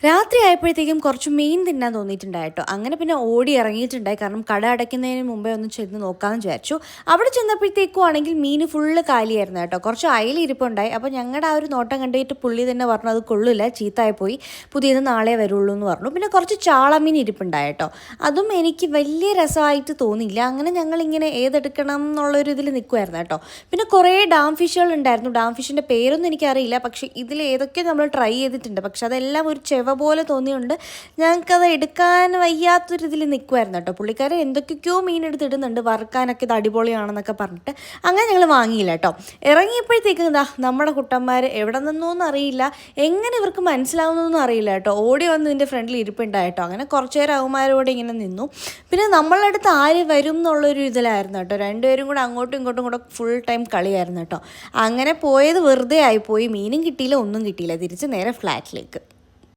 രാത്രി ആയപ്പോഴത്തേക്കും കുറച്ച് മീൻ തിന്നാൻ തോന്നിയിട്ടുണ്ടായി കേട്ടോ. അങ്ങനെ പിന്നെ ഓടി ഇറങ്ങിയിട്ടുണ്ടായി. കാരണം കട അടയ്ക്കുന്നതിന് മുമ്പേ ഒന്ന് ചെന്ന് നോക്കാമെന്ന് വിചാരിച്ചു. അവിടെ ചെന്നപ്പോഴത്തേക്കും ആണെങ്കിൽ മീൻ ഫുള്ള് കാലിയായിരുന്നു കേട്ടോ. കുറച്ച് അയല ഇരിപ്പുണ്ടായി. അപ്പോൾ ഞങ്ങളുടെ ആ ഒരു നോട്ടം കണ്ടിട്ട് പുള്ളി തന്നെ പറഞ്ഞു അത് കൊള്ളില്ല, ചീത്തയായി പോയി, പുതിയത് നാളെ വരുള്ളൂ എന്ന് പറഞ്ഞു. പിന്നെ കുറച്ച് ചാളമീൻ ഇരിപ്പുണ്ടായി കേട്ടോ. അതും എനിക്ക് വലിയ രസമായിട്ട് തോന്നിയില്ല. അങ്ങനെ ഞങ്ങളിങ്ങനെ ഏതെടുക്കണം എന്നുള്ളൊരു ഇതിൽ നിൽക്കുമായിരുന്നു കേട്ടോ. പിന്നെ കുറേ ഡാം ഫിഷുകൾ ഉണ്ടായിരുന്നു. ഡാം ഫിഷിൻ്റെ പേരൊന്നും എനിക്കറിയില്ല. പക്ഷേ ഇതിൽ ഏതൊക്കെ നമ്മൾ ട്രൈ ചെയ്തിട്ടുണ്ട്. പക്ഷെ അതെല്ലാം ഒരു പോലെ തോന്നിയുണ്ട്. ഞങ്ങൾക്കത് എടുക്കാൻ വയ്യാത്തൊരിതിൽ നിൽക്കുമായിരുന്നു കേട്ടോ. പുള്ളിക്കാരൻ എന്തൊക്കെയോ മീൻ എടുത്തിടുന്നുണ്ട്, വറുക്കാനൊക്കെ ഇത് അടിപൊളിയാണെന്നൊക്കെ പറഞ്ഞിട്ട്. അങ്ങനെ ഞങ്ങൾ വാങ്ങിയില്ല കേട്ടോ. ഇറങ്ങിയപ്പോഴത്തേക്കും ഇതാ നമ്മുടെ കുട്ടന്മാർ എവിടെ നിന്നോന്നും അറിയില്ല, എങ്ങനെ ഇവർക്ക് മനസ്സിലാവുന്നൊന്നും അറിയില്ല കേട്ടോ. ഓടി വന്ന് ഇതിൻ്റെ ഫ്രണ്ടിൽ ഇരിപ്പുണ്ടായിട്ടോ. അങ്ങനെ കുറച്ച് നേരം അവന്മാരോടെ ഇങ്ങനെ നിന്നു. പിന്നെ നമ്മളുടെ അടുത്ത് ആര് വരും എന്നുള്ളൊരു ഇതിലായിരുന്നു കേട്ടോ. രണ്ടുപേരും കൂടെ അങ്ങോട്ടും ഇങ്ങോട്ടും കൂടെ ഫുൾ ടൈം കളിയായിരുന്നു കേട്ടോ. അങ്ങനെ പോയത് വെറുതെ ആയിപ്പോയി. മീനും കിട്ടിയില്ല, ഒന്നും കിട്ടിയില്ല. തിരിച്ച് നേരെ ഫ്ലാറ്റിലേക്ക്.